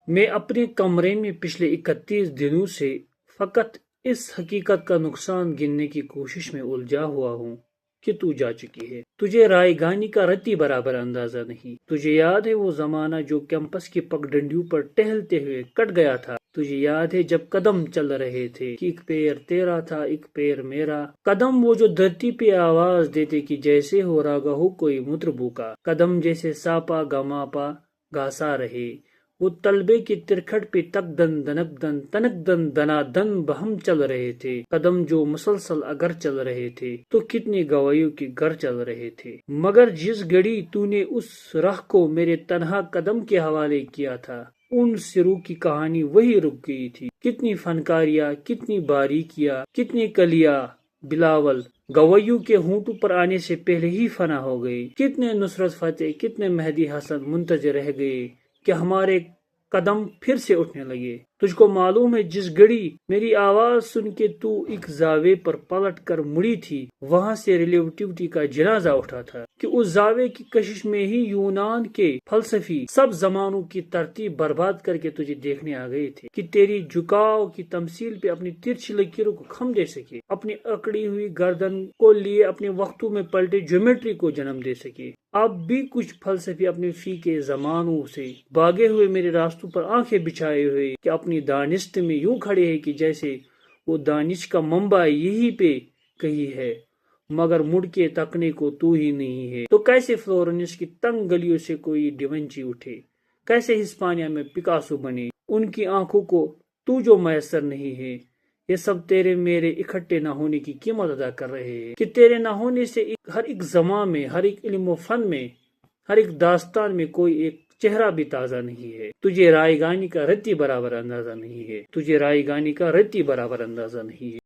میں اپنے کمرے میں پچھلے 31 دنوں سے فقط اس حقیقت کا نقصان گننے کی کوشش میں الجھا ہوا ہوں کہ تو جا چکی ہے۔ تجھے رائے گانی کا رتی برابر اندازہ نہیں۔ تجھے یاد ہے وہ زمانہ جو کیمپس کی پگڈنڈیوں پر ٹہلتے ہوئے کٹ گیا تھا؟ تجھے یاد ہے جب قدم چل رہے تھے کہ ایک پیر تیرا تھا ایک پیر میرا؟ قدم وہ جو دھرتی پہ آواز دیتے کہ جیسے ہو راگا ہو کوئی مطربوں کا، قدم جیسے ساپا گاما پا گاسا رہے، وہ طلبے کی ترکھٹ پہ تک دن دنک دن تنک دن دنا دن بہم چل رہے تھے، قدم جو مسلسل اگر چل رہے تھے تو کتنے گوائیوں کے گھر چل رہے تھے۔ مگر جس گھڑی تو نے اس راہ کو میرے تنہا قدم کے حوالے کیا تھا، ان سروں کی کہانی وہی رک گئی تھی۔ کتنی فنکاریاں، کتنی باریکیاں، کتنی کلیاں بلاول گوائیوں کے ہونٹوں پر آنے سے پہلے ہی فنا ہو گئی۔ کتنے نصرت فتح، کتنے مہدی حسن منتظر رہ گئے کہ ہمارے قدم پھر سے اٹھنے لگے۔ تجھ کو معلوم ہے جس گھڑی میری آواز سن کے تو ایک زاویے پر پلٹ کر مڑی تھی، وہاں سے ریلیٹیوٹی کا جنازہ اٹھا تھا کہ اس زاویے کی کشش میں ہی یونان کے فلسفی سب زمانوں کی ترتیب برباد کر کے تجھے دیکھنے آ گئے تھے کہ تیری جھکاؤ کی تمثیل پہ اپنی ترچھی لکیروں کو خم دے سکے، اپنی اکڑی ہوئی گردن کو لیے اپنے وقتوں میں پلٹے جیومیٹری کو جنم دے سکے۔ اب بھی کچھ فلسفی اپنے فی کے زمانوں سے بھاگے ہوئے میرے راستوں پر آنکھیں بچھائے ہوئے کہ اپنی دانست میں یوں کھڑے ہیں کہ جیسے وہ دانش کا منبع یہی پہ کہیں ہے، مگر مڑ کے تکنے کو تو ہی نہیں ہے۔ تو کیسے فلورنس کی تنگ گلیوں سے کوئی ڈیونچی اٹھے، کیسے ہسپانیہ میں پکاسو بنے، ان کی آنکھوں کو تو جو میسر نہیں ہے؟ یہ سب تیرے میرے اکٹھے نہ ہونے کی قیمت ادا کر رہے ہیں کہ تیرے نہ ہونے سے ہر ایک زمان میں، ہر ایک علم و فن میں، ہر ایک داستان میں کوئی ایک چہرہ بھی تازہ نہیں ہے۔ تجھے رائے گانی کا رتی برابر اندازہ نہیں ہے۔ تجھے رائے گانی کا رتی برابر اندازہ نہیں ہے۔